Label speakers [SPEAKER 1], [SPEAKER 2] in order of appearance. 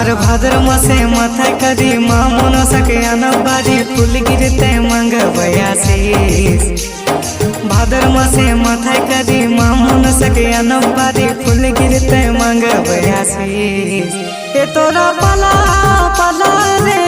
[SPEAKER 1] আর ভাদ্র মাসে মাথায় কাঁদি মা মনসাকে আনবাজি ফুল গিরতে মাঙ্গবই আশিস। ভাদ্র মাসে মাথায় কাঁদি মা মনসাকে আনবাজি ফুল গিরতে মাঙ্গবই আশিস। এ তোরা পালা পালা রে